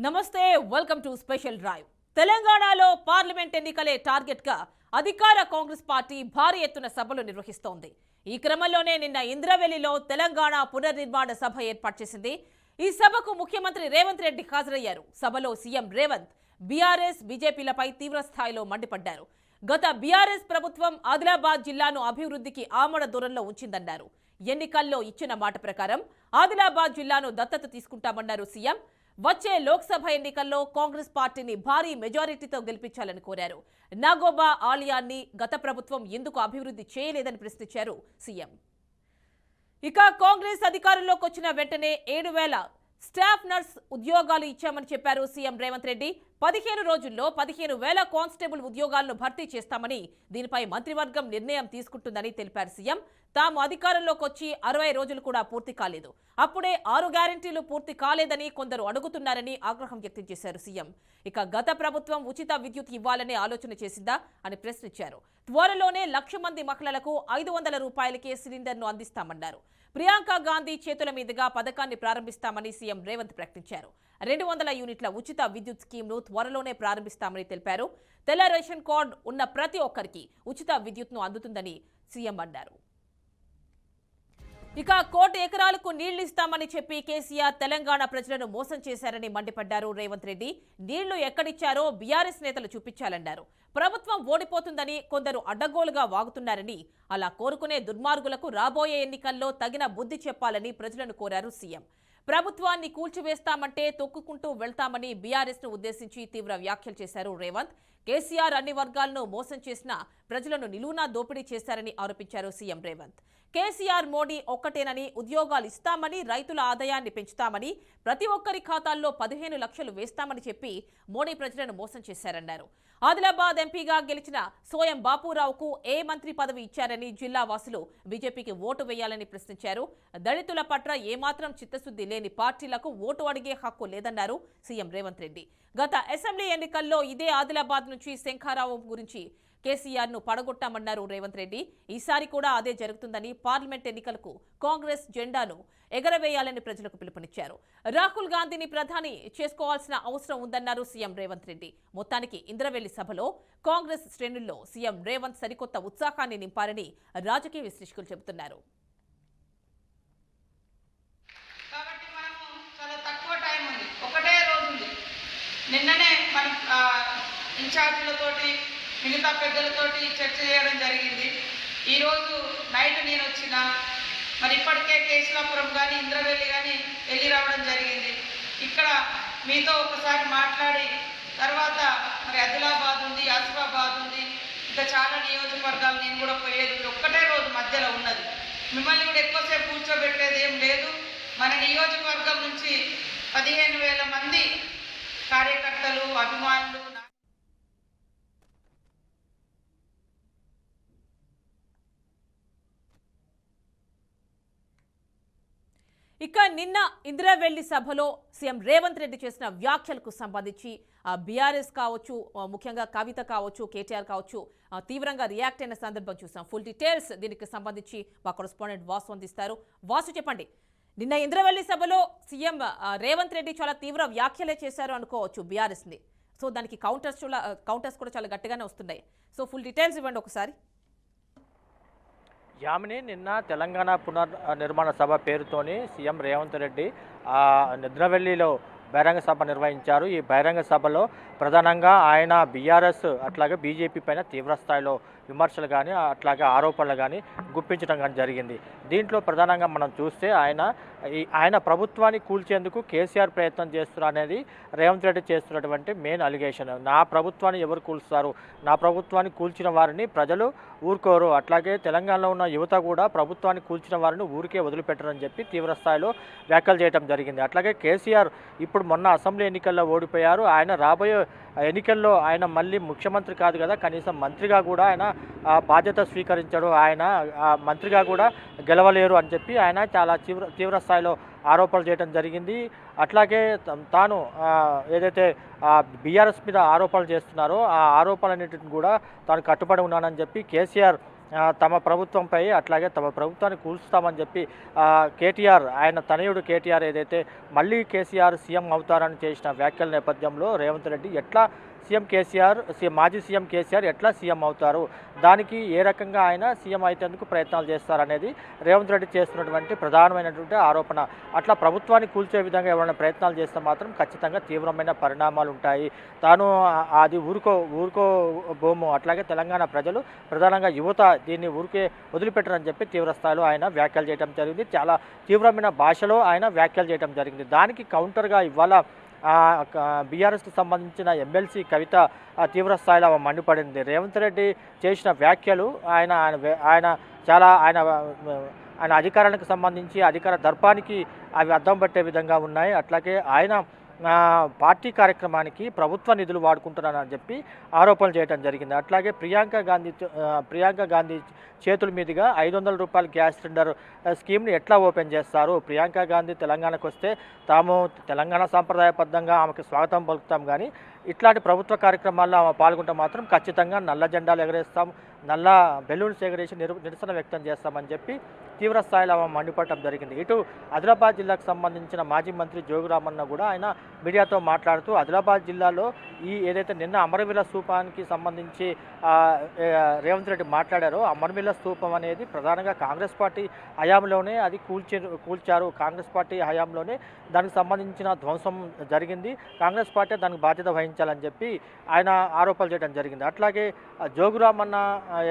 నమస్తే welcome to special drive. తెలంగాణలో parliament ఎన్నికలే target గా అధికార కాంగ్రెస్ పార్టీ భారీ ఎత్తున సభలు నిర్వహిస్తోంది. ఈ క్రమంలోనే నిన్న ఇంద్రవెల్లిలో తెలంగాణ పునర్నిర్మాణ సభ ఏర్పాటు చేసింది. ఈ సభకు ముఖ్యమంత్రి రేవంత్ రెడ్డి హాజరయ్యారు. సభలో సీఎం రేవంత్ బీఆర్ఎస్ బీజేపీలపై తీవ్ర స్థాయిలో మండిపడ్డారు. గత బీఆర్ఎస్ ప్రభుత్వం ఆదిలాబాద్ జిల్లాను అభివృద్ధికి ఆమడ దూరంలో ఉంచిందన్నారు. ఎన్నికల్లో ఇచ్చిన మాట ప్రకారం ఆదిలాబాద్ జిల్లాను దత్తత తీసుకుంటామన్నారు సీఎం. వచ్చే లోక్సభ ఎన్నికల్లో కాంగ్రెస్ పార్టీని భారీ మెజారిటీతో గెలిపించాలని కోరారు. నాగోబా ఆలయాన్ని గత ప్రభుత్వం ఎందుకు అభివృద్ధి చేయలేదని ప్రశ్నించారు సీఎం. ఇక కాంగ్రెస్ అధికారంలోకి వచ్చిన వెంటనే 7,000 స్టాఫ్ నర్స్ ఉద్యోగాలు ఇచ్చామని చెప్పారు సీఎం రేవంత్ రెడ్డి. 15 రోజుల్లో 15,000 కానిస్టేబుల్ ఉద్యోగాలను భర్తీ చేస్తామని, దీనిపై మంత్రివర్గం నిర్ణయం తీసుకుంటుందని తెలిపారు సీఎం. తాము అధికారంలోకి వచ్చి 60 రోజులు కూడా పూర్తి కాలేదు, అప్పుడే 6 గ్యారెంటీలు పూర్తి కాలేదని కొందరు అడుగుతున్నారని ఆగ్రహం వ్యక్తం చేశారు సీఎం. ఇక గత ప్రభుత్వం ఉచిత విద్యుత్ ఇవ్వాలనే ఆలోచన చేసిందా అని ప్రశ్నించారు. త్వరలోనే 1,00,000 మంది మహిళలకు 500 రూపాయలకే సిలిండర్ను అందిస్తామన్నారు. ప్రియాంక గాంధీ చేతుల మీదుగా పథకాన్ని ప్రారంభిస్తామని సీఎం రేవంత్ ప్రకటించారు. 200 యూనిట్ల ఉచిత విద్యుత్ స్కీమ్ను త్వరలోనే ప్రారంభిస్తామని తెలిపారు. తెల్ల రేషన్ కార్డు ఉన్న ప్రతి ఒక్కరికి ఉచిత విద్యుత్ను అందుతుందని సీఎం అన్నారు. ఇక 1,00,00,000 ఎకరాలకు నీళ్లు ఇస్తామని చెప్పి కేసీఆర్ తెలంగాణ ప్రజలను మోసం చేశారని మండిపడ్డారు రేవంత్ రెడ్డి. నీళ్లు ఎక్కడిచ్చారో బీఆర్ఎస్ నేతలు చూపించాలన్నారు. ప్రభుత్వం ఓడిపోతుందని కొందరు అడ్డగోలుగా వాగుతున్నారని, అలా కోరుకునే దుర్మార్గులకు రాబోయే ఎన్నికల్లో తగిన బుద్ధి చెప్పాలని ప్రజలను కోరారు సీఎం. ప్రభుత్వాన్ని కూల్చివేస్తామంటే తొక్కుకుంటూ వెళ్తామని బీఆర్ఎస్ ను ఉద్దేశించి తీవ్ర వ్యాఖ్యలు చేశారు రేవంత్. కేసీఆర్ అన్ని వర్గాలను మోసం చేసిన ప్రజలను నిలువునా దోపిడీ చేశారని ఆరోపించారు సీఎం రేవంత్. కేసీఆర్ మోడీ ఒక్కటేనని, ఉద్యోగాలు ఇస్తామని, రైతుల ఆదాయాన్ని పెంచుతామని, ప్రతి ఒక్కరి ఖాతాల్లో 15 లక్షలు వేస్తామని చెప్పి మోడీ ప్రజలను మోసం చేశారన్నారు. ఆదిలాబాద్ ఎంపీగా గెలిచిన సోయం బాపురావుకు ఏ మంత్రి పదవి ఇచ్చారని జిల్లా వాసులు బీజేపీకి ఓటు వేయాలని ప్రశ్నించారు. దళితుల పట్ల ఏమాత్రం చిత్తశుద్ధి లేని పార్టీలకు ఓటు అడిగే హక్కు లేదన్నారు సీఎం రేవంత్ రెడ్డి. గత అసెంబ్లీ ఎన్నికల్లో ఇదే ఆదిలాబాద్ నుంచి శంఖారావు గురించి కేసీఆర్ ను పడగొట్టామన్నారు రేవంత్ రెడ్డి. ఈసారి కూడా అదే జరుగుతుందని, పార్లమెంట్ ఎన్నికలకు కాంగ్రెస్ జెండాను ఎగరవేయాలని ప్రజలకు పిలుపునిచ్చారు. రాహుల్ గాంధీని ప్రధాని చేసుకోవాల్సిన అవసరం ఉందన్నారు సీఎం రేవంత్ రెడ్డి. మొత్తానికి ఇంద్రవెల్లి సభలో కాంగ్రెస్ శ్రేణుల్లో సీఎం రేవంత్ సరికొత్త ఉత్సాహాన్ని నింపారని రాజకీయ విశ్లేషకులు చెబుతున్నారు. నిన్ననే మనం ఇన్ఛార్జీలతోటి మిగతా పెద్దలతోటి చర్చ చేయడం జరిగింది. ఈరోజు నైట్ నేను వచ్చిన, మరి ఇప్పటికే కేశలాపురం కానీ ఇంద్రవెల్లి కానీ వెళ్ళి రావడం జరిగింది. ఇక్కడ మీతో ఒకసారి మాట్లాడి తర్వాత మరి ఆదిలాబాద్ ఉంది, ఆసిఫాబాద్ ఉంది, ఇంకా చాలా నియోజకవర్గాలు నేను కూడా పోయేది ఒక్కటే రోజు మధ్యలో ఉన్నది. మిమ్మల్ని కూడా ఎక్కువసేపు కూర్చోబెట్టేది ఏం లేదు. మన నియోజకవర్గం నుంచి 15,000 మంది కార్యకర్తలు, అభిమానులు. ఇక నిన్న ఇంద్రవెల్లి సభలో సీఎం రేవంత్ రెడ్డి చేసిన వ్యాఖ్యలకు సంబంధించి బీఆర్ఎస్ కావచ్చు, ముఖ్యంగా కవిత కావచ్చు, కేటీఆర్ కావచ్చు, తీవ్రంగా రియాక్ట్ అయిన సందర్భం చూసాం. ఫుల్ డీటెయిల్స్ దీనికి సంబంధించి మా కరెస్పాండెంట్ వాసు అందిస్తారు. వాసు, చెప్పండి. నిన్న ఇంద్రవెల్లి సభలో సీఎం రేవంత్ రెడ్డి చాలా తీవ్ర వ్యాఖ్యలే చేశారు అనుకోవచ్చు బీఆర్ఎస్ని. సో దానికి కౌంటర్స్ కూడా చాలా గట్టిగానే వస్తున్నాయి. సో ఫుల్ డీటెయిల్స్ ఇవ్వండి ఒకసారి. యామిని, నిన్న తెలంగాణ పునర్నిర్మాణ సభ పేరుతోని సీఎం రేవంత్ రెడ్డి నిద్రవెల్లిలో బహిరంగ సభ నిర్వహించారు. ఈ బహిరంగ సభలో ప్రధానంగా ఆయన బీఆర్ఎస్ అట్లాగే బీజేపీ పైన తీవ్ర స్థాయిలో విమర్శలు కానీ అట్లాగే ఆరోపణలు కానీ గుప్పించడం కానీ జరిగింది. దీంట్లో ప్రధానంగా మనం చూస్తే ఆయన ప్రభుత్వాన్ని కూల్చేందుకు కేసీఆర్ ప్రయత్నం చేస్తున్నారు అనేది రేవంత్ రెడ్డి చేస్తున్నటువంటి మెయిన్ అలిగేషన్. నా ప్రభుత్వాన్ని ఎవరు కూల్స్తారు, నా ప్రభుత్వాన్ని కూల్చిన వారిని ప్రజలు ఊరుకోరు, అట్లాగే తెలంగాణలో ఉన్న యువత కూడా ప్రభుత్వాన్ని కూల్చిన వారిని ఊరికే వదిలిపెట్టరని చెప్పి తీవ్ర స్థాయిలో వ్యాఖ్యలు చేయడం జరిగింది. అట్లాగే కేసీఆర్ ఇప్పుడు మొన్న అసెంబ్లీ ఎన్నికల్లో ఓడిపోయారు. ఆయన రాబోయే ఎన్నికల్లో ఆయన మళ్ళీ ముఖ్యమంత్రి కాదు కదా, కనీసం మంత్రిగా కూడా ఆయన బాధ్యత స్వీకరించడు, ఆయన మంత్రిగా కూడా గెలవలేరు అని చెప్పి ఆయన చాలా తీవ్ర స్థాయిలో ఆరోపణలు చేయడం జరిగింది. అట్లాగే తాను ఏదైతే బీఆర్ఎస్ మీద ఆరోపణలు చేస్తున్నారో ఆ ఆరోపణలన్నింటిని కూడా తాను కట్టుబడి ఉన్నానని చెప్పి కేసీఆర్ తమ ప్రభుత్వంపై అట్లాగే తమ ప్రభుత్వాన్ని కూల్చుతామని చెప్పి కేటీఆర్ ఆయన తనయుడు కేటీఆర్ ఏదైతే మళ్ళీ కేసీఆర్ సీఎం అవుతారని చేసిన వ్యాఖ్యల నేపథ్యంలో రేవంత్ రెడ్డి ఎట్లా మాజీ సీఎం కేసీఆర్ ఎట్లా సీఎం అవుతారు, దానికి ఏ రకంగా ఆయన సీఎం అయ్యేందుకు ప్రయత్నాలు చేస్తారనేది రేవంత్ రెడ్డి చేస్తున్నటువంటి ప్రధానమైనటువంటి ఆరోపణ. అట్లా ప్రభుత్వాన్ని కూల్చే విధంగా ఎవరైనా ప్రయత్నాలు చేస్తే మాత్రం ఖచ్చితంగా తీవ్రమైన పరిణామాలు ఉంటాయి. తాను అది ఊరుకో బోము, అట్లాగే తెలంగాణ ప్రజలు ప్రధానంగా యువత దీన్ని ఊరికే వదిలిపెట్టరని చెప్పి తీవ్రస్థాయిలో ఆయన వ్యాఖ్యలు చేయడం జరిగింది. చాలా తీవ్రమైన భాషలో ఆయన వ్యాఖ్యలు చేయడం జరిగింది. దానికి కౌంటర్గా ఇవాళ బీఆర్ఎస్కి సంబంధించిన ఎమ్మెల్సీ కవిత తీవ్ర స్థాయిలో మండిపడింది. రేవంత్ రెడ్డి చేసిన వ్యాఖ్యలు ఆయన అధికారానికి సంబంధించి అధికార దర్పానికి అవి అద్దం పట్టే విధంగా ఉన్నాయి. అట్లాగే ఆయన పార్టీ కార్యక్రమానికి ప్రభుత్వ నిధులు వాడుకుంటున్నారని చెప్పి ఆరోపణలు చేయడం జరిగింది. అట్లాగే ప్రియాంక గాంధీ చేతుల మీదుగా 500 రూపాయల గ్యాస్ సిలిండర్ స్కీమ్ని ఎట్లా ఓపెన్ చేస్తారు, ప్రియాంక గాంధీ తెలంగాణకు వస్తే తాము తెలంగాణ సాంప్రదాయబద్ధంగా ఆమెకు స్వాగతం పలుకుతాం, కానీ ఇట్లాంటి ప్రభుత్వ కార్యక్రమాల్లో ఆమె పాల్గొంటే మాత్రం ఖచ్చితంగా నల్ల జెండాలు ఎగరేస్తాం, నల్ల బెలూన్స్ ఎగరేసి నిరసన వ్యక్తం చేస్తామని చెప్పి తీవ్ర స్థాయిలో ఆమె మండిపడటం జరిగింది. ఇటు ఆదిలాబాద్ జిల్లాకు సంబంధించిన మాజీ మంత్రి జోగురామన్న కూడా ఆయన మీడియాతో మాట్లాడుతూ ఆదిలాబాద్ జిల్లాలో ఏదైతే నిన్న అమరవీర స్థూపానికి సంబంధించి రేవంత్ రెడ్డి మాట్లాడారో, అమరవీర స్థూపం అనేది ప్రధానంగా కాంగ్రెస్ పార్టీ హయాంలోనే అది కూల్చారు, కాంగ్రెస్ పార్టీ హయాంలోనే దానికి సంబంధించిన ధ్వంసం జరిగింది, కాంగ్రెస్ పార్టీ దానికి బాధ్యత వహించాలని చెప్పి ఆయన ఆరోపణలు చేయడం జరిగింది. అట్లాగే జోగురామన్న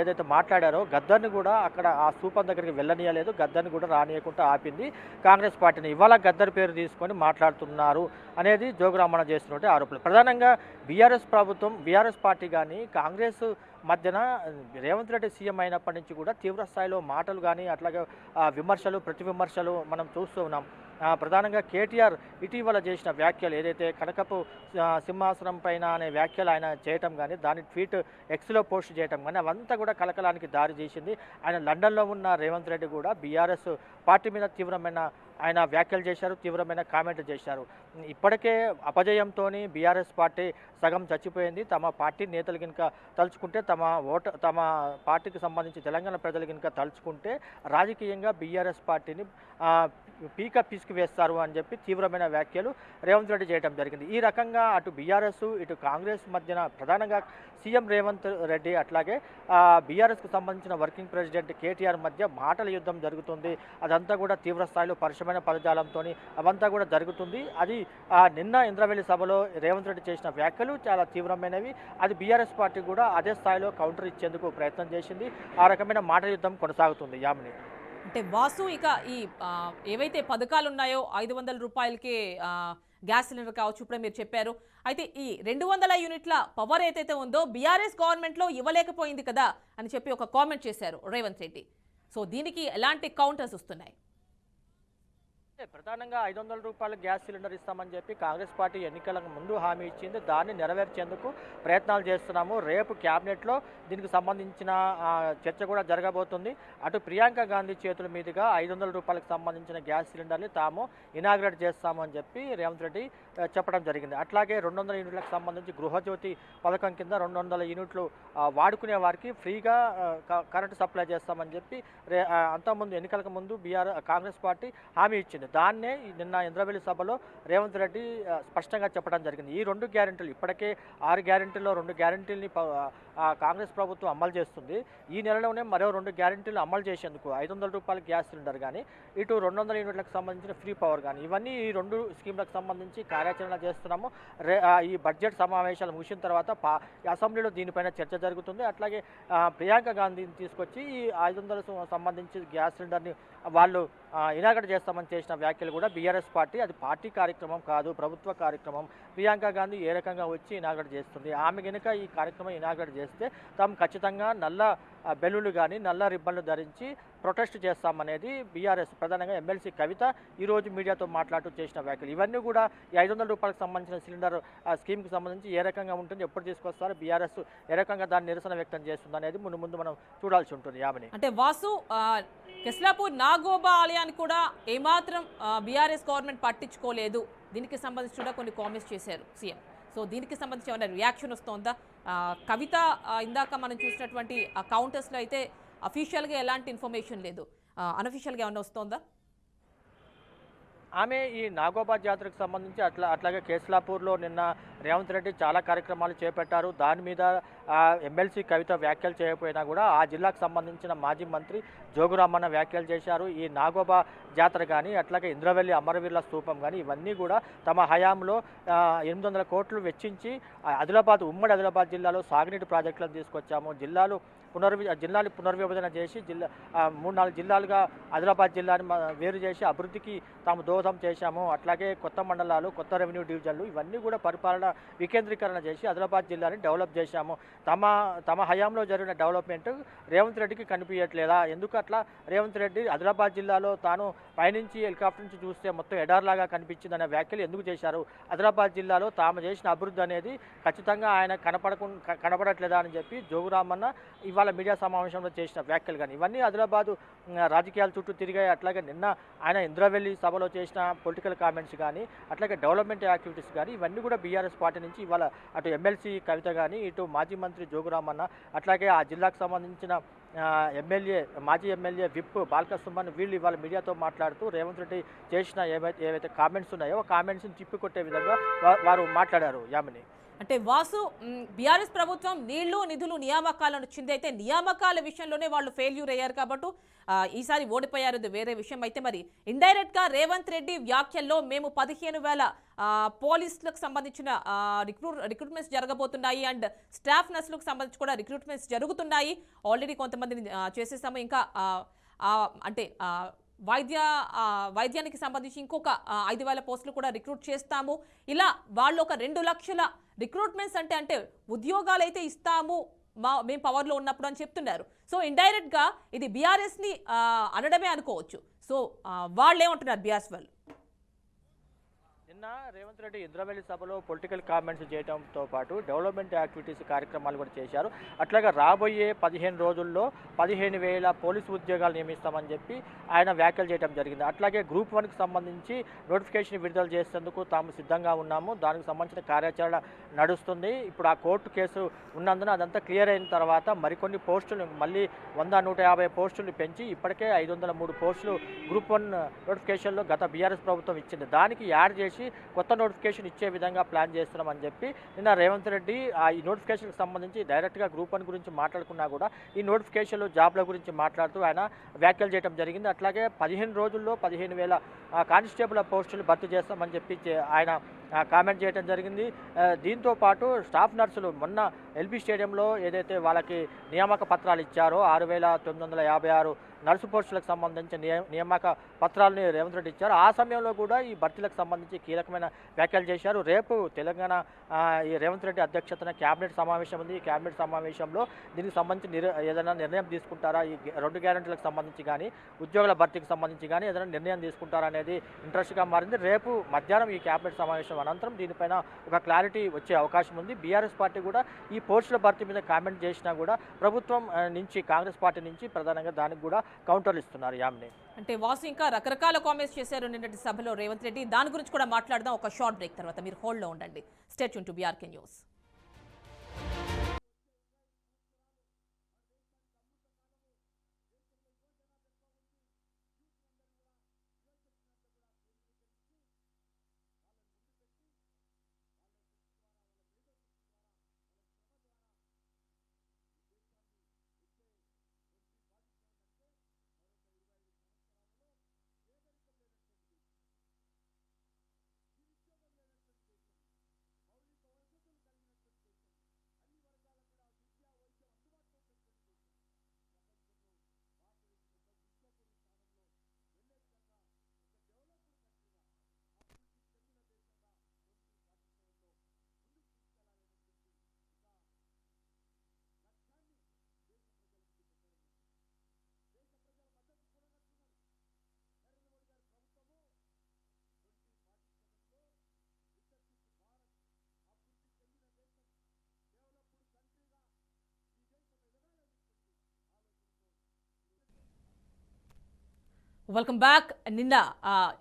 ఏదైతే మాట్లాడారో గద్దర్ని కూడా అక్కడ ఆ స్థూపం దగ్గరికి వెళ్ళనీయలేదు, గద్దర్ని కూడా రానియకుండా ఆపింది కాంగ్రెస్ పార్టీని. ఇవాళ గద్దర్ పేరు తీసుకొని మాట్లాడుతున్నారు అనేది జోగురామన్న చేస్తున్నట్టు ఆరోపణలు. ప్రధానంగా బీఆర్ఎస్ పార్టీ కానీ కాంగ్రెస్ మధ్యన రేవంత్ రెడ్డి సీఎం అయినప్పటి నుంచి కూడా తీవ్ర స్థాయిలో మాటలు కానీ అట్లాగే విమర్శలు ప్రతి విమర్శలు మనం చూస్తూ ఉన్నాం. ప్రధానంగా కేటీఆర్ ఇటీవల చేసిన వ్యాఖ్యలు ఏదైతే కనకపు సింహాసనం పైన అనే వ్యాఖ్యలు ఆయన చేయటం కానీ దాని ట్వీట్ ఎక్స్లో పోస్ట్ చేయటం కానీ అవంతా కూడా కలకలానికి దారి చేసింది. ఆయన లండన్లో ఉన్న రేవంత్ రెడ్డి కూడా బీఆర్ఎస్ పార్టీ మీద తీవ్రమైన ఆయన వ్యాఖ్యలు చేశారు, తీవ్రమైన కామెంట్ చేశారు. ఇప్పటికే అపజయంతో బీఆర్ఎస్ పార్టీ సగం చచ్చిపోయింది. తమ పార్టీ నేతలు కనుక తలుచుకుంటే తమ పార్టీకి సంబంధించి తెలంగాణ ప్రజలు కనుక తలుచుకుంటే రాజకీయంగా బీఆర్ఎస్ పార్టీని పీకి వేస్తారు అని చెప్పి తీవ్రమైన వ్యాఖ్యలు రేవంత్ రెడ్డి చేయడం జరిగింది. ఈ రకంగా అటు బీఆర్ఎస్ ఇటు కాంగ్రెస్ మధ్యన ప్రధానంగా సీఎం రేవంత్ రెడ్డి అట్లాగే బీఆర్ఎస్కి సంబంధించిన వర్కింగ్ ప్రెసిడెంట్ కేటీఆర్ మధ్య మాటల యుద్ధం జరుగుతుంది. అదంతా కూడా తీవ్ర స్థాయిలో పరుషమైన పదజాలంతో అవంతా కూడా జరుగుతుంది. అది నిన్న ఇంద్రవెల్లి సభలో రేవంత్ రెడ్డి చేసిన వ్యాఖ్యలు చాలా తీవ్రమైనవి. అది బీఆర్ఎస్ పార్టీ కూడా అదే స్థాయిలో కౌంటర్ ఇచ్చేందుకు ప్రయత్నం చేసింది. ఆ రకమైన మాటల యుద్ధం కొనసాగుతుంది. యామిని అంటే వాసు ఇక ఈ ఏవైతే పథకాలు ఉన్నాయో 500 రూపాయలకి గ్యాస్ సిలిండర్ కావచ్చు, ఇప్పుడే మీరు చెప్పారు. అయితే ఈ 200 యూనిట్ల పవర్ ఏదైతే ఉందో బీఆర్ఎస్ గవర్నమెంట్లో ఇవ్వలేకపోయింది కదా అని చెప్పి ఒక కామెంట్ చేశారు రేవంత్ రెడ్డి. సో దీనికి ఎలాంటి కౌంటర్స్ వస్తున్నాయి? ప్రధానంగా 500 రూపాయల గ్యాస్ సిలిండర్ ఇస్తామని చెప్పి కాంగ్రెస్ పార్టీ ఎన్నికలకు ముందు హామీ ఇచ్చింది. దాన్ని నెరవేర్చేందుకు ప్రయత్నాలు చేస్తున్నాము. రేపు క్యాబినెట్లో దీనికి సంబంధించిన చర్చ కూడా జరగబోతుంది. అటు ప్రియాంక గాంధీ చేతుల మీదుగా 500 రూపాయలకు సంబంధించిన గ్యాస్ సిలిండర్ని తాము ఇనాగ్రేట్ చేస్తాము అని చెప్పి రేవంత్ రెడ్డి చెప్పడం జరిగింది. అట్లాగే 200 యూనిట్లకు సంబంధించి గృహజ్యోతి పథకం కింద 200 యూనిట్లు వాడుకునే వారికి ఫ్రీగా కరెంటు సప్లై చేస్తామని చెప్పి అంతకుముందు ఎన్నికలకు ముందు కాంగ్రెస్ పార్టీ హామీ ఇచ్చింది. దాన్నే నిన్న ఇంద్రవెల్లి సభలో రేవంత్ రెడ్డి స్పష్టంగా చెప్పడం జరిగింది. ఈ 2 గ్యారెంటీలు ఇప్పటికే 6 గ్యారెంటీల్లో 2 గ్యారెంటీలని కాంగ్రెస్ ప్రభుత్వం అమలు చేస్తుంది. ఈ నెలలోనే మరో 2 గ్యారెంటీలు అమలు చేసేందుకు 500 రూపాయల గ్యాస్ సిలిండర్ కానీ ఇటు 200 యూనిట్లకు సంబంధించిన ఫ్రీ పవర్ కానీ ఇవన్నీ ఈ 2 స్కీమ్లకు సంబంధించి కార్యాచరణ చేస్తున్నాము. ఈ బడ్జెట్ సమావేశాలు ముగిసిన తర్వాత అసెంబ్లీలో దీనిపైన చర్చ జరుగుతుంది. అట్లాగే ప్రియాంక గాంధీని తీసుకొచ్చి ఈ 500 సంబంధించి గ్యాస్ సిలిండర్ని వాళ్ళు ఇనాగ్రేట్ చేస్తామని చేసిన వ్యాఖ్యలు కూడా బీఆర్ఎస్ పార్టీ అది పార్టీ కార్యక్రమం కాదు, ప్రభుత్వ కార్యక్రమం. ప్రియాంక గాంధీ ఏ రకంగా వచ్చి ఇనాగ్రేట్ చేస్తుంది, ఆమె కనుక ఈ కార్యక్రమం ఇనాగ్రేట్ చేస్తే తాము ఖచ్చితంగా నల్ల బెలూన్లు కానీ నల్ల రిబ్బన్లు ధరించి ప్రొటెస్ట్ చేస్తామనేది బీఆర్ఎస్ ప్రధానంగా ఎమ్మెల్సీ కవిత ఈరోజు మీడియాతో మాట్లాడుతూ చేసిన వ్యాఖ్యలు. ఇవన్నీ కూడా ఈ 500 రూపాయలకు సంబంధించిన సిలిండర్ స్కీమ్కి సంబంధించి ఏ రకంగా ఉంటుంది, ఎప్పుడు తీసుకొస్తారు, బీఆర్ఎస్ ఏ రకంగా దాన్ని నిరసన వ్యక్తం చేస్తుంది అనేది ముందు మనం చూడాల్సి ఉంటుంది. యామిని అంటే వాసు కిస్లాపూర్ నాగోబా ఆలయాన్ని కూడా ఏమాత్రం బీఆర్ఎస్ గవర్నమెంట్ పట్టించుకోలేదు, దీనికి సంబంధించి కూడా కొన్ని కామెంట్స్ చేశారు సీఎం. సో దీనికి సంబంధించి ఏమైనా రియాక్షన్ వస్తుందా? కవిత ఇందాక మనం చూసినటువంటి కౌంటర్స్లో అయితే అఫీషియల్గా ఎలాంటి ఇన్ఫర్మేషన్ లేదు, అనఫీషియల్గా ఏమైనా వస్తుందా? ఆమె ఈ నాగోబా జాతరకు సంబంధించి అట్లాగే కేస్లాపూర్లో నిన్న రేవంత్ రెడ్డి చాలా కార్యక్రమాలు చేపట్టారు. దాని మీద ఎమ్మెల్సీ కవిత వ్యాఖ్యలు చేయకపోయినా కూడా ఆ జిల్లాకు సంబంధించిన మాజీ మంత్రి జోగురామన్న వ్యాఖ్యలు చేశారు. ఈ నాగోబా జాతర కానీ అట్లాగే ఇంద్రవెల్లి అమరవీరుల స్తూపం కానీ ఇవన్నీ కూడా తమ హయాంలో 800 కోట్లు వెచ్చించి ఉమ్మడి ఆదిలాబాద్ జిల్లాలో సాగునీటి ప్రాజెక్టులను తీసుకొచ్చాము. జిల్లాలు పునర్విభజన చేసి 3-4 జిల్లాలుగా ఆదిలాబాద్ జిల్లాని వేరు చేసి అభివృద్ధికి తాము దోహదం చేశాము. అట్లాగే కొత్త మండలాలు, కొత్త రెవెన్యూ డివిజన్లు ఇవన్నీ కూడా పరిపాలన వికేంద్రీకరణ చేసి ఆదిలాబాద్ జిల్లాని డెవలప్ చేశాము. తమ హయాంలో జరిగిన డెవలప్మెంట్ రేవంత్ రెడ్డికి కనిపించట్లేదా? ఎందుకు అట్లా రేవంత్ రెడ్డి ఆదిలాబాద్ జిల్లాలో తాను పైనుంచి హెలికాప్టర్ నుంచి చూస్తే మొత్తం ఎడార్లాగా కనిపించిందనే వ్యాఖ్యలు ఎందుకు చేశారు? ఆదిలాబాద్ జిల్లాలో తాము చేసిన అభివృద్ధి అనేది ఖచ్చితంగా ఆయన కనపడట్లేదా అని చెప్పి జోగురామన్న ఇవాళ మీడియా సమావేశంలో చేసిన వ్యాఖ్యలు కానీ ఇవన్నీ ఆదిలాబాదు రాజకీయాల చుట్టూ తిరిగాయి. అట్లాగే నిన్న ఆయన ఇంద్రవెల్లి సభలో చేసిన పొలిటికల్ కామెంట్స్ కానీ అట్లాగే డెవలప్మెంట్ యాక్టివిటీస్ కానీ ఇవన్నీ కూడా బీఆర్ఎస్ పార్టీ నుంచి ఇవాళ అటు ఎమ్మెల్సీ కవిత కానీ ఇటు మాజీ మంత్రి జోగురామన్న అట్లాగే ఆ జిల్లాకు సంబంధించిన మాజీ ఎమ్మెల్యే విప్ బాల్క సుమన్ వీళ్ళు ఇవాళ మీడియాతో మాట్లాడుతూ రేవంత్ రెడ్డి చేసిన ఏవైతే కామెంట్స్ ఉన్నాయో ఆ కామెంట్స్ని తిప్పికొట్టే విధంగా వారు మాట్లాడారు. యామిని, అంటే వాసు, బీఆర్ఎస్ ప్రభుత్వం నీళ్లు నిధులు నియామకాలను చిందైతే నియామకాల విషయంలోనే వాళ్ళు ఫెయిల్యూర్ అయ్యారు కాబట్టి ఈసారి ఓడిపోయారు, వేరే విషయం. అయితే మరి ఇండైరెక్ట్గా రేవంత్ రెడ్డి వ్యాఖ్యల్లో మేము 15,000 పోలీసులకు సంబంధించిన రిక్రూట్మెంట్స్ జరగబోతున్నాయి అండ్ స్టాఫ్ నర్సులకు సంబంధించి కూడా రిక్రూట్మెంట్స్ జరుగుతున్నాయి, ఆల్రెడీ కొంతమందిని చేసేసాము, ఇంకా అంటే వైద్యానికి సంబంధించి ఇంకొక 5,000 పోస్టులు కూడా రిక్రూట్ చేస్తాము. ఇలా వాళ్ళు ఒక 2 లక్షల రిక్రూట్మెంట్స్ అంటే ఉద్యోగాలు అయితే ఇస్తాము మేము పవర్లో ఉన్నప్పుడు అని చెప్తున్నారు. సో ఇండైరెక్ట్గా ఇది బీఆర్ఎస్ని అనడమే అనుకోవచ్చు. సో వాళ్ళు ఏమంటున్నారు బీఆర్ఎస్ వాళ్ళు? నిన్న రేవంత్ రెడ్డి ఇంద్రవెల్లి సభలో పొలిటికల్ కామెంట్స్ చేయడంతో పాటు డెవలప్మెంట్ యాక్టివిటీస్ కార్యక్రమాలు కూడా చేశారు. అట్లాగే రాబోయే 15 రోజుల్లో 15,000 పోలీసు ఉద్యోగాలు నియమిస్తామని చెప్పి ఆయన వ్యాఖ్యలు చేయడం జరిగింది. అట్లాగే గ్రూప్ 1కి సంబంధించి నోటిఫికేషన్ విడుదల చేసేందుకు తాము సిద్ధంగా ఉన్నాము, దానికి సంబంధించిన కార్యాచరణ నడుస్తుంది. ఇప్పుడు ఆ కోర్టు కేసు ఉన్నందున అదంతా క్లియర్ అయిన తర్వాత మరికొన్ని పోస్టులు మళ్ళీ 100-150 పోస్టులు పెంచి ఇప్పటికే 503 పోస్టులు గ్రూప్ 1 నోటిఫికేషన్లో గత బీఆర్ఎస్ ప్రభుత్వం ఇచ్చింది. దానికి యాడ్ చేసి కొత్త నోటిఫికేషన్ ఇచ్చే విధంగా ప్లాన్ చేస్తున్నామని చెప్పి నిన్న రేవంత్ రెడ్డి ఈ నోటిఫికేషన్కి సంబంధించి డైరెక్ట్గా గ్రూప్ 1 గురించి మాట్లాడుకున్నా కూడా ఈ నోటిఫికేషన్లు జాబ్ల గురించి మాట్లాడుతూ ఆయన వ్యాఖ్యలు చేయడం జరిగింది. అట్లాగే 15 రోజుల్లో 15,000 కానిస్టేబుల్ పోస్టులు భర్తీ చేస్తామని చెప్పి ఆయన కామెంట్ చేయడం జరిగింది. దీంతో పాటు స్టాఫ్ నర్సులు మొన్న ఎల్బీ స్టేడియంలో ఏదైతే వాళ్ళకి నియామక పత్రాలు ఇచ్చారో 6,956 నర్సు పోస్టులకు సంబంధించిన నియామక పత్రాలని రేవంత్ రెడ్డి ఇచ్చారు. ఆ సమయంలో కూడా ఈ భర్తీలకు సంబంధించి కీలకమైన వ్యాఖ్యలు చేశారు. రేపు తెలంగాణ ఈ రేవంత్ రెడ్డి అధ్యక్షతన క్యాబినెట్ సమావేశం ఉంది. ఈ క్యాబినెట్ సమావేశంలో దీనికి సంబంధించి ఏదైనా నిర్ణయం తీసుకుంటారా, ఈ 2 గ్యారెంటీలకు సంబంధించి కానీ ఉద్యోగుల భర్తీకి సంబంధించి కానీ ఏదైనా నిర్ణయం తీసుకుంటారా అనేది ఇంట్రెస్ట్గా మారింది. రేపు మధ్యాహ్నం ఈ క్యాబినెట్ సమావేశం అనంతరం దీనిపైన ఒక క్లారిటీ వచ్చే అవకాశం ఉంది. బీఆర్ఎస్ పార్టీ కూడా ఈ పోస్టుల భర్తీ మీద కామెంట్ చేసినా కూడా ప్రభుత్వం నుంచి కాంగ్రెస్ పార్టీ నుంచి ప్రధానంగా దానికి కూడా కౌంటర్లు ఇస్తున్నారు. యామిని, అంటే వాసు ఇంకా రకరకాల కామెంట్స్ చేశారు నిన్నటి సభలో రేవంత్ రెడ్డి, దాని గురించి కూడా మాట్లాడదాం ఒక షార్ట్ బ్రేక్ తర్వాత. మీరు హోల్డ్లో ఉండండి. Stay tune to BRK news. Welcome back. నిన్న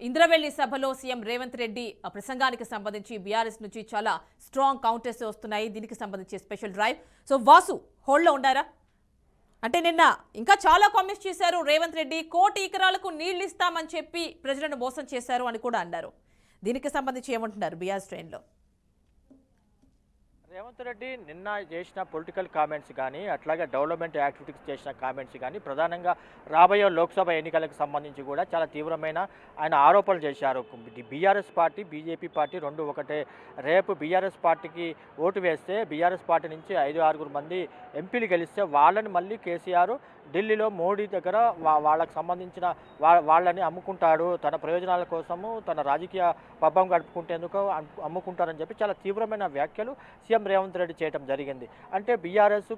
ఇంద్రవెల్లి సభలో సీఎం రేవంత్ రెడ్డి ప్రసంగానికి సంబంధించి బీఆర్ఎస్ నుంచి చాలా స్ట్రాంగ్ కౌంటర్స్ వస్తున్నాయి. దీనికి సంబంధించి స్పెషల్ డ్రైవ్. సో వాసు హోల్డ్లో ఉండారా? అంటే నిన్న ఇంకా చాలా కామెంట్స్ చేశారు రేవంత్ రెడ్డి. 1,00,00,000 ఎకరాలకు నీళ్లు ఇస్తామని చెప్పి ప్రజలను మోసం చేశారు అని కూడా అన్నారు. దీనికి సంబంధించి ఏమంటున్నారు బీఆర్ శ్రేణిలో? రేవంత్ రెడ్డి నిన్న చేసిన పొలిటికల్ కామెంట్స్ కానీ అట్లాగే డెవలప్మెంట్ యాక్టివిటీస్ చేసిన కామెంట్స్ కానీ ప్రధానంగా రాబోయే లోక్సభ ఎన్నికలకు సంబంధించి కూడా చాలా తీవ్రమైన ఆయన ఆరోపణలు చేశారు. బీఆర్ఎస్ పార్టీ బీజేపీ పార్టీ రెండు ఒకటే. రేపు బీఆర్ఎస్ పార్టీకి ఓటు వేస్తే బీఆర్ఎస్ పార్టీ నుంచి 5-6 మంది ఎంపీలు గెలిస్తే వాళ్ళని మళ్ళీ కేసీఆర్ ఢిల్లీలో మోడీ దగ్గర వాళ్ళకు సంబంధించిన వాళ్ళని అమ్ముకుంటాడు, తన ప్రయోజనాల కోసము తన రాజకీయ పబ్బం గడుపుకుంటేందుకు అమ్ముకుంటారని చెప్పి చాలా తీవ్రమైన వ్యాఖ్యలు సీఎం రేవంత్ రెడ్డి చేయడం జరిగింది. అంటే బీఆర్ఎస్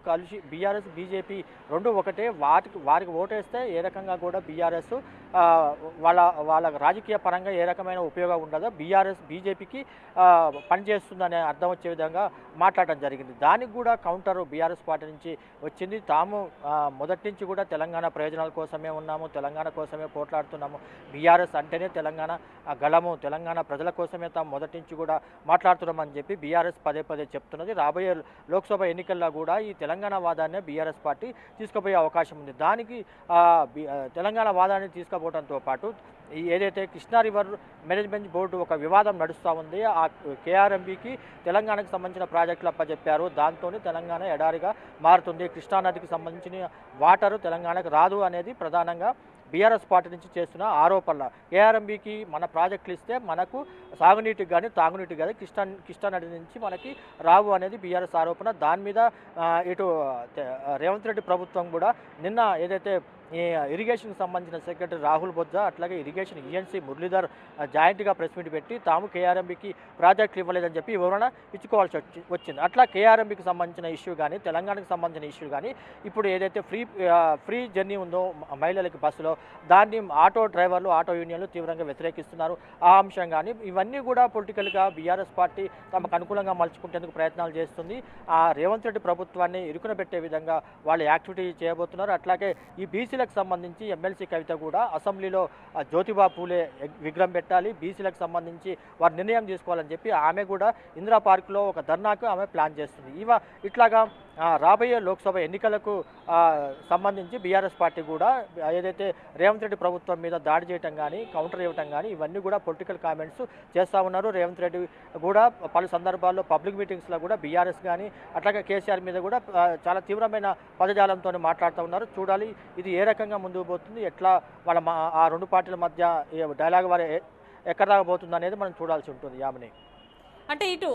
బీజేపీ రెండు ఒకటే. వారికి ఓటేస్తే ఏ రకంగా కూడా బీఆర్ఎస్ వాళ్ళ రాజకీయ పరంగా ఏ రకమైన ఉపయోగం ఉండదో బీఆర్ఎస్ బీజేపీకి పనిచేస్తుందనే అర్థం వచ్చే విధంగా మాట్లాడడం జరిగింది. దానికి కూడా కౌంటర్ బీఆర్ఎస్ పార్టీ నుంచి వచ్చింది. తాము మొదటి నుంచి కూడా తెలంగాణ ప్రయోజనాల కోసమే ఉన్నాము, తెలంగాణ కోసమే పోట్లాడుతున్నాము, బీఆర్ఎస్ అంటేనే తెలంగాణ గళము, తెలంగాణ ప్రజల కోసమే తాము మొదటి నుంచి కూడా మాట్లాడుతున్నామని చెప్పి బీఆర్ఎస్ పదే చెప్తున్నది. రాబోయే లోక్సభ ఎన్నికల్లో కూడా ఈ తెలంగాణ వాదాన్నే బీఆర్ఎస్ పార్టీ తీసుకుపోయే అవకాశం ఉంది. దానికి తెలంగాణ వాదాన్ని తీసుకుపోవడంతో పాటు ఏదైతే కృష్ణా రివర్ మేనేజ్మెంట్ బోర్డు ఒక వివాదం నడుస్తూ ఉంది, ఆ కేఆర్ఎంబీకి తెలంగాణకు సంబంధించిన ప్రాజెక్టులు అప్పచెప్పారు. దాంతో తెలంగాణ ఎడారిగా మారుతుంది. కృష్ణానదికి సంబంధించిన వాటరు తెలంగాణకు రాదు అనేది ప్రధానంగా బీఆర్ఎస్ పార్టీ నుంచి చేస్తున్న ఆరోపణలు. కేఆర్ఎంబీకి మన ప్రాజెక్టులు ఇస్తే మనకు సాగునీటికి కానీ తాగునీటికి కానీ కృష్ణా నది నుంచి మనకి రావు అనేది బీఆర్ఎస్ ఆరోపణ. దాని మీద ఇటు రేవంత్ రెడ్డి ప్రభుత్వం కూడా నిన్న ఏదైతే ఈ ఇరిగేషన్కి సంబంధించిన సెక్రటరీ రాహుల్ బొజ్జా అట్లాగే ఇరిగేషన్ ఈఎన్సీ మురళీధర్ జాయింట్గా ప్రెస్ మీట్ పెట్టి తాము కేఆర్ఎంబీకి ప్రాజెక్టులు ఇవ్వలేదని చెప్పి వివరణ ఇచ్చుకోవాల్సి వచ్చింది. అట్లా కేఆర్ఎంబీకి సంబంధించిన ఇష్యూ కానీ తెలంగాణకు సంబంధించిన ఇష్యూ కానీ ఇప్పుడు ఏదైతే ఫ్రీ జర్నీ ఉందో మహిళలకి బస్సులో దాన్ని ఆటో డ్రైవర్లు ఆటో యూనియన్లు తీవ్రంగా వ్యతిరేకిస్తున్నారు. ఆ అంశం కానీ ఇవన్నీ కూడా పొలిటికల్గా బీఆర్ఎస్ పార్టీ తమకు అనుకూలంగా మలుచుకుంటేందుకు ప్రయత్నాలు చేస్తుంది. ఆ రేవంత్ రెడ్డి ప్రభుత్వాన్ని ఇరుకున పెట్టే విధంగా వాళ్ళు యాక్టివిటీ చేయబోతున్నారు. అట్లాగే ఈ బీసీలకు సంబంధించి ఎమ్మెల్సీ కవిత కూడా అసెంబ్లీలో జ్యోతిబా పూలే విగ్రహం పెట్టాలి, బీసీలకు సంబంధించి వారు నిర్ణయం తీసుకోవాలని చెప్పి ఆమె కూడా ఇందిరా పార్కులో ఒక ధర్నాకు ఆమె ప్లాన్ చేస్తుంది. ఇట్లాగా రాబోయే లోక్సభ ఎన్నికలకు సంబంధించి బీఆర్ఎస్ పార్టీ కూడా ఏదైతే రేవంత్ రెడ్డి ప్రభుత్వం మీద దాడి చేయటం కానీ కౌంటర్ ఇవ్వటం కానీ ఇవన్నీ కూడా పొలిటికల్ కామెంట్స్ చేస్తూ ఉన్నారు. రేవంత్ రెడ్డి కూడా పలు సందర్భాల్లో పబ్లిక్ మీటింగ్స్లో కూడా బీఆర్ఎస్ కానీ అట్లాగే కేసీఆర్ మీద కూడా చాలా తీవ్రమైన పదజాలంతో మాట్లాడుతూ ఉన్నారు. చూడాలి ఇది ఏ రకంగా ముందుకు పోతుంది, ఎట్లా ఆ రెండు పార్టీల మధ్య డైలాగ్ వారు ఎక్కడ దాకా పోతుంది అనేది మనం చూడాల్సి ఉంటుంది. యామిని అంటే ఇటు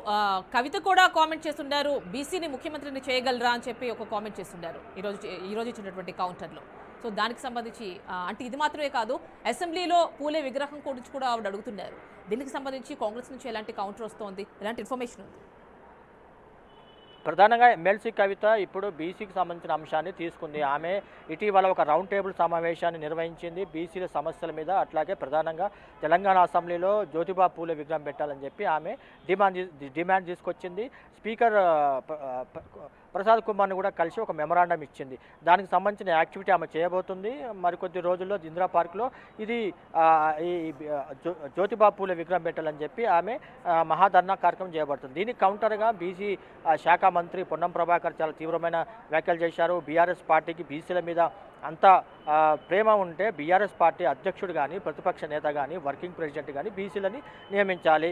కవిత కూడా కామెంట్ చేస్తున్నారు, బీసీని ముఖ్యమంత్రిని చేయగలరా అని చెప్పి ఒక కామెంట్ చేస్తున్నారు ఈరోజు ఇచ్చినటువంటి కౌంటర్లో. సో దానికి సంబంధించి అంటే ఇది మాత్రమే కాదు, అసెంబ్లీలో పూలే విగ్రహం గురించి కూడా ఆవిడ అడుగుతున్నారు. దీనికి సంబంధించి కాంగ్రెస్ నుంచి ఎలాంటి కౌంటర్ వస్తోంది, ఎలాంటి ఇన్ఫర్మేషన్ ఉంది? ప్రధానంగా ఎమ్మెల్సీ కవిత ఇప్పుడు బీసీకి సంబంధించిన అంశాన్ని తీసుకుంది. ఆమె ఇటీవల ఒక రౌండ్ టేబుల్ సమావేశాన్ని నిర్వహించింది బీసీల సమస్యల మీద. అట్లాగే ప్రధానంగా తెలంగాణ అసెంబ్లీలో జ్యోతిబా పూలే విగ్రహం పెట్టాలని చెప్పి ఆమె డిమాండ్ తీసుకొచ్చింది. స్పీకర్ ప్రసాద్ కుమార్ని కూడా కలిసి ఒక మెమరాండం ఇచ్చింది. దానికి సంబంధించిన యాక్టివిటీ ఆమె చేయబోతుంది. మరికొద్ది రోజుల్లో ఇందిరా పార్క్లో ఇది జ్యోతిబా పూలే విగ్రహం పెట్టాలని చెప్పి ఆమె మహాధర్నా కార్యక్రమం చేయబడుతుంది. దీనికి కౌంటర్గా బీసీ శాఖ మంత్రి పొన్నం ప్రభాకర్ చాలా తీవ్రమైన వ్యాఖ్యలు చేశారు. బీఆర్ఎస్ పార్టీకి బీసీల మీద అంత ప్రేమ ఉంటే బీఆర్ఎస్ పార్టీ అధ్యక్షుడు కానీ ప్రతిపక్ష నేత కానీ వర్కింగ్ ప్రెసిడెంట్ కానీ బీసీలని నియమించాలి.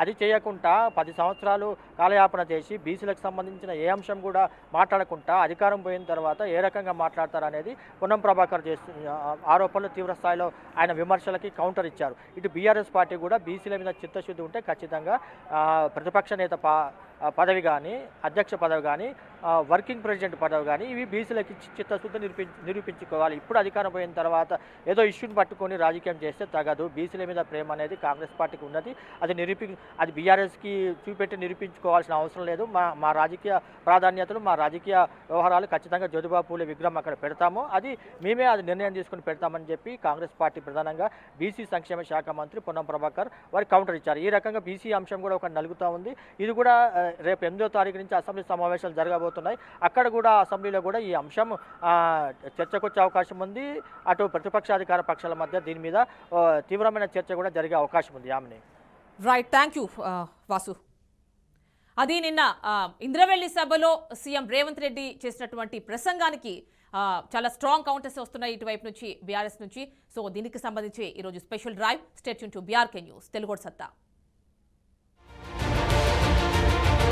అది చేయకుండా 10 సంవత్సరాలు కాలయాపన చేసి బీసీలకు సంబంధించిన ఏ అంశం కూడా మాట్లాడకుండా అధికారం పోయిన తర్వాత ఏ రకంగా మాట్లాడతారనేది పొన్నం ప్రభాకర్ చేస్తున్న ఆరోపణలు తీవ్ర స్థాయిలో ఆయన విమర్శలకి కౌంటర్ ఇచ్చారు. ఇటు బీఆర్ఎస్ పార్టీ కూడా బీసీల మీద చిత్తశుద్ధి ఉంటే ఖచ్చితంగా ప్రతిపక్ష నేత పదవి కానీ అధ్యక్ష పదవి కానీ వర్కింగ్ ప్రెసిడెంట్ పదవి కానీ ఇవి బీసీలకి చిత్తశుద్ధి నిరూపించుకోవాలి. ఇప్పుడు అధికారం పోయిన తర్వాత ఏదో ఇష్యూని పట్టుకొని రాజకీయం చేస్తే తగదు. బీసీల మీద ప్రేమ అనేది కాంగ్రెస్ పార్టీకి ఉన్నది. అది బీఆర్ఎస్కి చూపెట్టి నిరూపించుకోవాల్సిన అవసరం లేదు. మా రాజకీయ ప్రాధాన్యతలు మా రాజకీయ వ్యవహారాలు ఖచ్చితంగా జ్యోతిబా పూలే విగ్రహం అక్కడ పెడతాము, మేమే అది నిర్ణయం తీసుకుని పెడతామని చెప్పి కాంగ్రెస్ పార్టీ ప్రధానంగా బీసీ సంక్షేమ శాఖ మంత్రి పొన్నం ప్రభాకర్ వారికి కౌంటర్ ఇచ్చారు. ఈ రకంగా బీసీ అంశం కూడా ఒక నలుగుతూ ఉంది. ఇది కూడా రేపు 8వ తారీఖు నుంచి అసెంబ్లీ సమావేశాలు జరగబోతున్నాయి. అక్కడ కూడా అసెంబ్లీలో కూడా ఈ అంశం చర్చకొచ్చే అవకాశం ఉంది. అటు ప్రతిపక్షాధికార పక్షాల మధ్య దీని మీద తీవ్రమైన చర్చ కూడా జరిగే అవకాశం ఉంది. Yamini right, thank you Vasu. అది నిన్న ఇంద్రవెల్లి సభలో సీఎం రేవంత్ రెడ్డి చేసినటువంటి ప్రసంగానికి చాలా స్ట్రాంగ్ కౌంటర్స్ వస్తున్నాయి ఇటువైపు నుంచి బీఆర్ఎస్ నుంచి. సో దీనికి సంబంధించి ఈరోజు special drive. Stay tune to BRK news Telugu సత్తా.